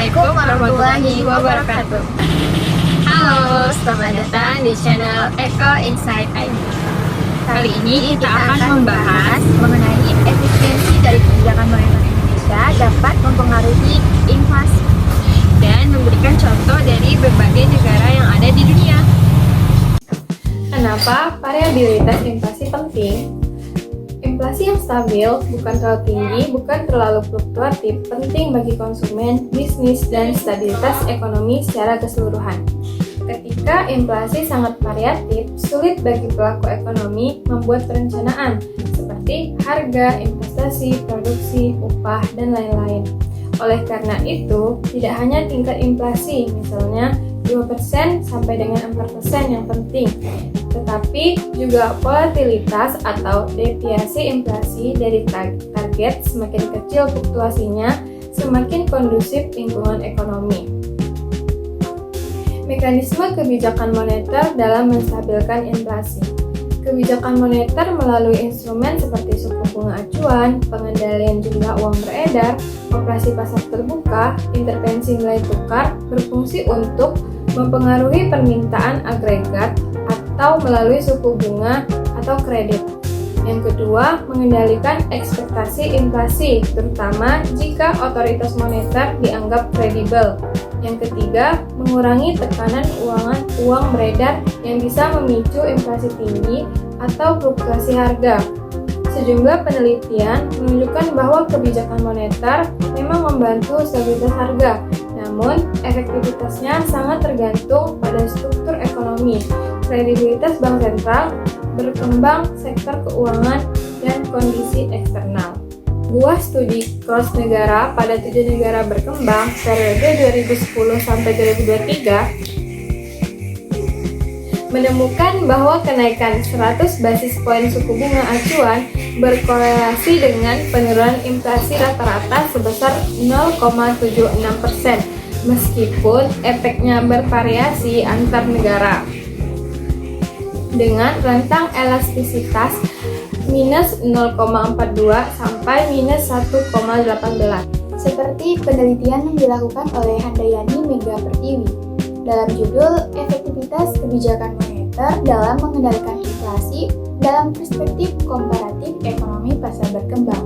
Assalamualaikum warahmatullahi wabarakatuh. Halo, selamat datang di channel Eko Insight ID. Kali ini kita akan membahas mengenai efisiensi dari kebijakan moneter Indonesia dapat mempengaruhi inflasi dan memberikan contoh dari berbagai negara yang ada di dunia. Kenapa variabilitas inflasi penting? Inflasi yang stabil, bukan terlalu tinggi, bukan terlalu fluktuatif, penting bagi konsumen, bisnis, dan stabilitas ekonomi secara keseluruhan. Ketika inflasi sangat variatif, sulit bagi pelaku ekonomi membuat perencanaan seperti harga, investasi, produksi, upah, dan lain-lain. Oleh karena itu, tidak hanya tingkat inflasi, misalnya 2% sampai dengan 4% yang penting, tetapi juga volatilitas atau deviasi inflasi dari target semakin kecil fluktuasinya, semakin kondusif lingkungan ekonomi. Mekanisme kebijakan moneter dalam menstabilkan inflasi. Kebijakan moneter melalui instrumen seperti suku bunga acuan, pengendalian jumlah uang beredar, operasi pasar terbuka, intervensi nilai tukar berfungsi untuk mempengaruhi permintaan agregat atau melalui suku bunga atau kredit. Yang kedua, mengendalikan ekspektasi inflasi, terutama jika otoritas moneter dianggap kredibel. Yang ketiga, mengurangi tekanan uang beredar yang bisa memicu inflasi tinggi atau fluktuasi harga. Sejumlah penelitian menunjukkan bahwa kebijakan moneter memang membantu stabilitas harga, namun efektivitasnya sangat tergantung pada struktur ekonomi, kredibilitas bank sentral, berkembang sektor keuangan, dan kondisi eksternal. Sebuah studi cross negara pada 7 negara berkembang periode 2010 sampai 2023 menemukan bahwa kenaikan 100 basis poin suku bunga acuan berkorelasi dengan penurunan inflasi rata-rata sebesar 0,76%, meskipun efeknya bervariasi antar negara. Dengan rentang elastisitas minus 0,42 sampai minus 1,18. Seperti penelitian yang dilakukan oleh Handayani Mega Pertiwi dalam judul Efektivitas Kebijakan Moneter dalam Mengendalikan Inflasi dalam Perspektif Komparatif Ekonomi Pasar Berkembang.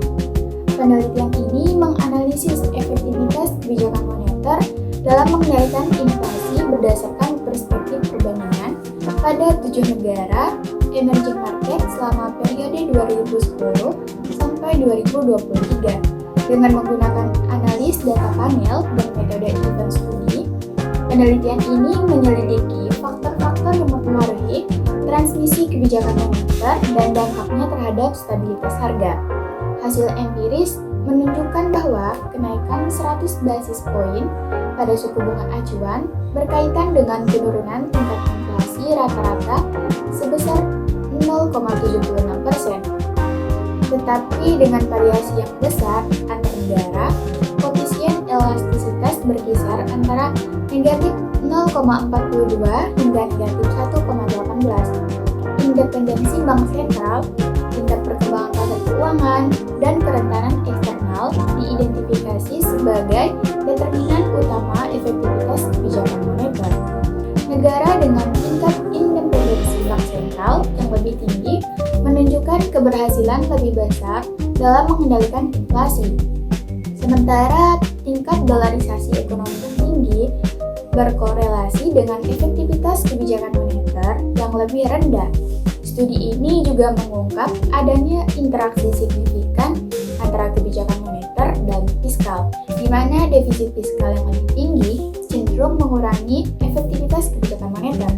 Penelitian ini menganalisis efektivitas kebijakan moneter dalam mengendalikan inflasi berdasarkan perspektif perbandingan pada 7 negara emerging market selama periode 2010 sampai 2023 dengan menggunakan analis data panel dan metode event study. Penelitian ini menyelidiki faktor-faktor yang mempengaruhi transmisi kebijakan moneter dan dampaknya terhadap stabilitas harga. Hasil empiris menunjukkan bahwa kenaikan 100 basis poin pada suku bunga acuan berkaitan dengan penurunan tingkat inflasi rata-rata sebesar 0,76%. Tetapi dengan variasi yang besar antar negara, koefisien elastisitas berkisar antara negatif 0,42 hingga negatif 1,18. Independensi bank sentral, tingkat perkembangan pasar keuangan, dan kerentanan eksternal diidentifikasi sebagai determinan utama efektivitas kebijakan moneter. Negara dengan tingkat independensi bank sentral yang lebih tinggi menunjukkan keberhasilan lebih besar dalam mengendalikan inflasi. Sementara tingkat dolarisasi ekonomi yang tinggi berkorelasi dengan efektivitas kebijakan moneter yang lebih rendah. Studi ini juga mengungkap adanya interaksi signifikan antara kebijakan moneter dan fiskal, di mana defisit fiskal yang lebih tinggi cenderung mengurangi efektivitas kebijakan moneter.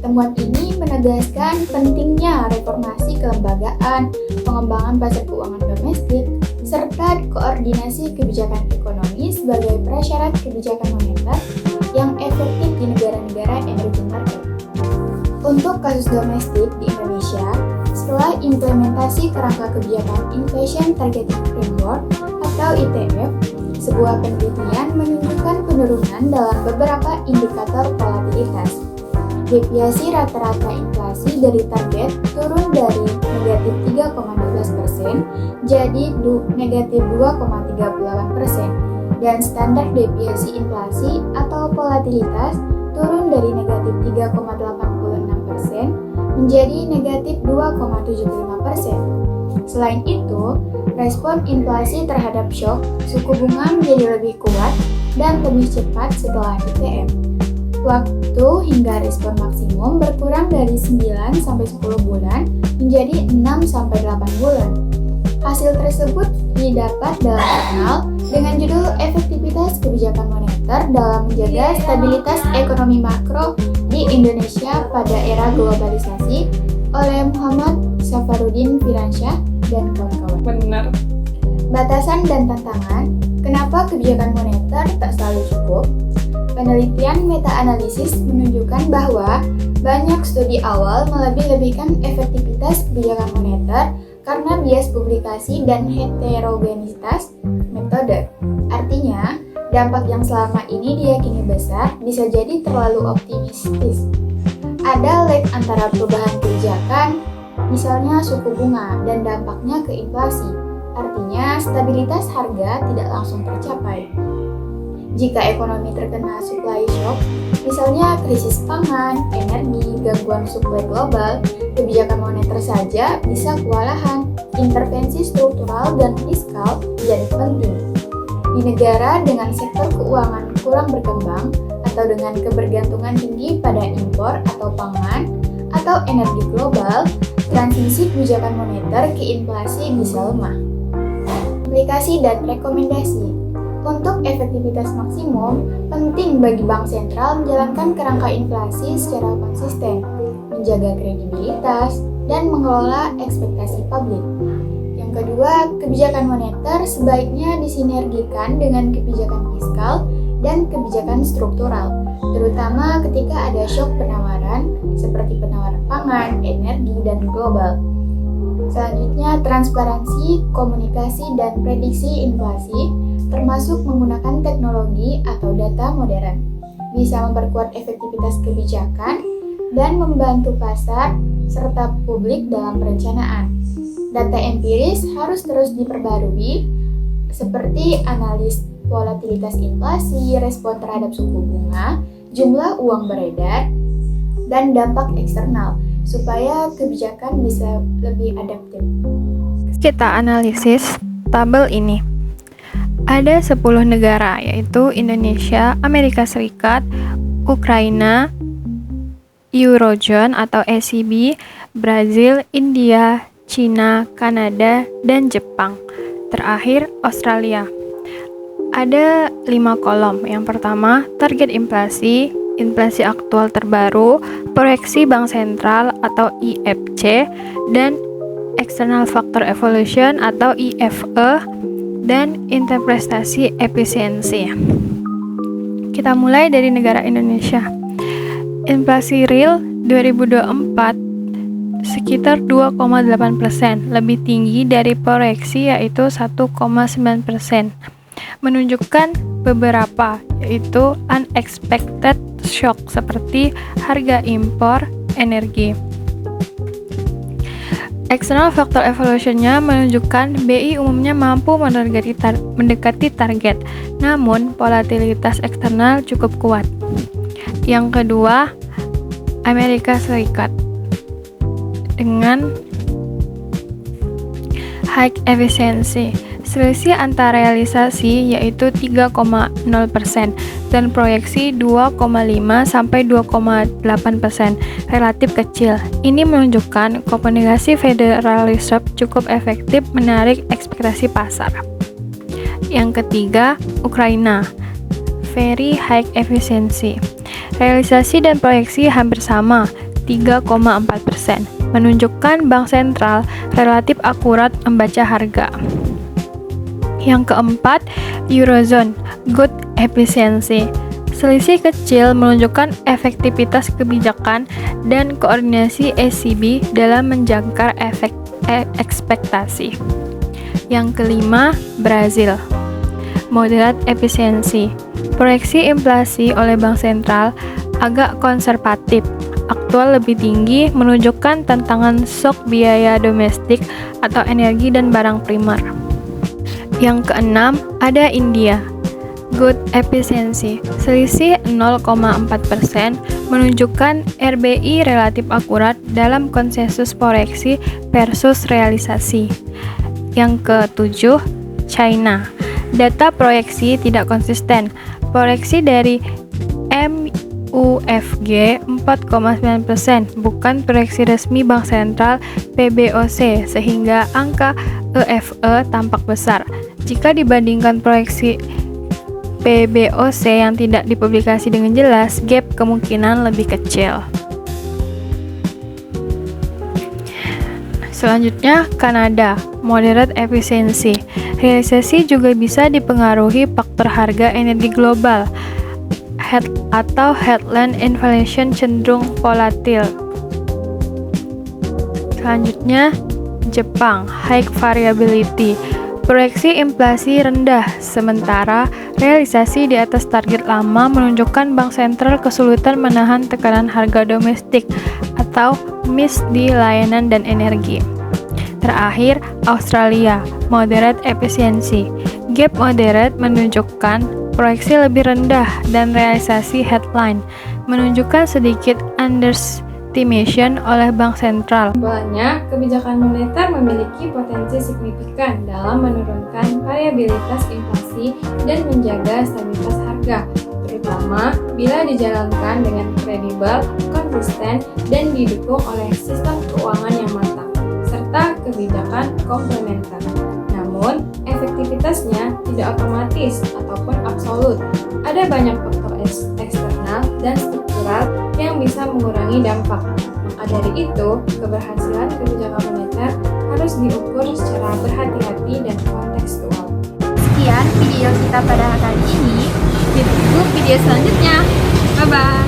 Temuan ini menegaskan pentingnya reformasi kelembagaan, pengembangan pasar keuangan domestik, serta koordinasi kebijakan ekonomi sebagai prasyarat kebijakan moneter yang efektif di negara-negara emerging market. Untuk kasus domestik di Indonesia, setelah implementasi kerangka kebijakan Inflation Targeting Framework atau ITF, sebuah penelitian menunjukkan penurunan dalam beberapa indikator volatilitas. Deviasi rata-rata inflasi dari target turun dari negatif 3,12% jadi negatif 2,38%. dan standar deviasi inflasi atau volatilitas turun dari negatif 3,86% menjadi negatif 2,75%. Selain itu, respon inflasi terhadap shock suku bunga menjadi lebih kuat dan lebih cepat setelah DTM. Waktu hingga respon maksimum berkurang dari 9-10 bulan menjadi 6-8 bulan. Hasil tersebut didapat dalam jurnal dengan judul Efektivitas Kebijakan Moneter dalam Menjaga Stabilitas Ekonomi Makro di Indonesia pada Era Globalisasi oleh Muhammad Safarudin Firansyah dan kawan-kawan. Benar. Batasan dan tantangan, kenapa kebijakan moneter tak selalu cukup? Penelitian meta-analisis menunjukkan bahwa banyak studi awal melebih-lebihkan efektivitas kebijakan moneter karena bias publikasi dan heterogenitas metode. Artinya, dampak yang selama ini diyakini besar bisa jadi terlalu optimistis. Ada lag antara perubahan kebijakan, misalnya suku bunga, dan dampaknya ke inflasi. Artinya, stabilitas harga tidak langsung tercapai. Jika ekonomi terkena supply shock, misalnya krisis pangan, energi, gangguan suplai global, kebijakan moneter saja bisa kewalahan. Intervensi struktural dan fiskal menjadi penting. Di negara dengan sektor keuangan kurang berkembang atau dengan kebergantungan tinggi pada impor atau pangan atau energi global, transisi kebijakan moneter ke inflasi bisa lemah. Aplikasi dan rekomendasi. Untuk efektivitas maksimum, penting bagi bank sentral menjalankan kerangka inflasi secara konsisten, menjaga kredibilitas, dan mengelola ekspektasi publik. Yang kedua, kebijakan moneter sebaiknya disinergikan dengan kebijakan fiskal dan kebijakan struktural, terutama ketika ada shock penawaran seperti penawaran pangan, energi, dan global. Selanjutnya, transparansi, komunikasi, dan prediksi inflasi termasuk menggunakan teknologi atau data modern, bisa memperkuat efektivitas kebijakan dan membantu pasar serta publik dalam perencanaan. Data empiris harus terus diperbarui, seperti analis volatilitas inflasi, respon terhadap suku bunga, jumlah uang beredar, dan dampak eksternal, supaya kebijakan bisa lebih adaptif. Kita analisis tabel ini. Ada 10 negara, yaitu Indonesia, Amerika Serikat, Ukraina, Eurozone atau ECB, Brazil, India, China, Kanada, dan Jepang. Terakhir, Australia. Ada 5 kolom. Yang pertama, target inflasi, inflasi aktual terbaru, proyeksi Bank Sentral atau IFC, dan external factor evolution atau IFE, dan interpretasi efisiensi. Kita mulai dari negara Indonesia. Inflasi real 2024 sekitar 2,8%, lebih tinggi dari proyeksi yaitu 1,9%. Menunjukkan beberapa, yaitu unexpected shock seperti harga impor energi. External factor evolution-nya menunjukkan BI umumnya mampu mendekati target, namun volatilitas eksternal cukup kuat. Yang kedua, Amerika Serikat dengan high efficiency. Selisih antara realisasi yaitu 3,0% dan proyeksi 2,5 sampai 2,8%, relatif kecil. Ini menunjukkan komunikasi Federal Reserve cukup efektif menarik ekspektasi pasar. Yang ketiga, Ukraina, very high efficiency. Realisasi dan proyeksi hampir sama, 3,4%, menunjukkan bank sentral relatif akurat membaca harga. Yang keempat, Eurozone, good efficiency. Selisih kecil menunjukkan efektivitas kebijakan dan koordinasi ECB dalam menjangkar ekspektasi. Yang kelima, Brazil, moderate efficiency. Proyeksi inflasi oleh bank sentral agak konservatif, aktual lebih tinggi, menunjukkan tantangan shock biaya domestik atau energi dan barang primer. Yang keenam, ada India, Good efficiency. Selisih 0,4% menunjukkan RBI relatif akurat dalam konsensus proyeksi versus realisasi. Yang ketujuh, China. Data proyeksi tidak konsisten. Proyeksi dari MUFG 4,9%, bukan proyeksi resmi Bank Sentral PBOC, sehingga angka EFE tampak besar. Jika dibandingkan proyeksi PBOC yang tidak dipublikasi dengan jelas, gap kemungkinan lebih kecil. Selanjutnya, Kanada, moderate efficiency. Realisasi juga bisa dipengaruhi faktor harga energi global atau headline inflation cenderung volatil. Selanjutnya, Jepang, high variability. Proyeksi inflasi rendah, sementara realisasi di atas target lama menunjukkan Bank Sentral kesulitan menahan tekanan harga domestik atau miss di layanan dan energi. Terakhir, Australia, moderate efficiency. Gap moderate menunjukkan proyeksi lebih rendah dan realisasi headline menunjukkan sedikit underestimation oleh Bank Sentral. Kesimpulannya, kebijakan moneter memiliki potensi signifikan dalam menurunkan variabilitas inflasi dan menjaga stabilitas harga, terutama bila dijalankan dengan kredibel, konsisten, dan didukung oleh sistem keuangan yang matang, serta kebijakan komplementer. Namun, efektivitasnya tidak otomatis ataupun absolut. Ada banyak faktor eksternal dan struktural yang bisa mengurangi dampak. Maka dari itu, keberhasilan kebijakan moneter harus diukur secara berhati-hati dan kontekstual. Sekian video kita pada kali ini. Ditunggu video selanjutnya. Bye-bye.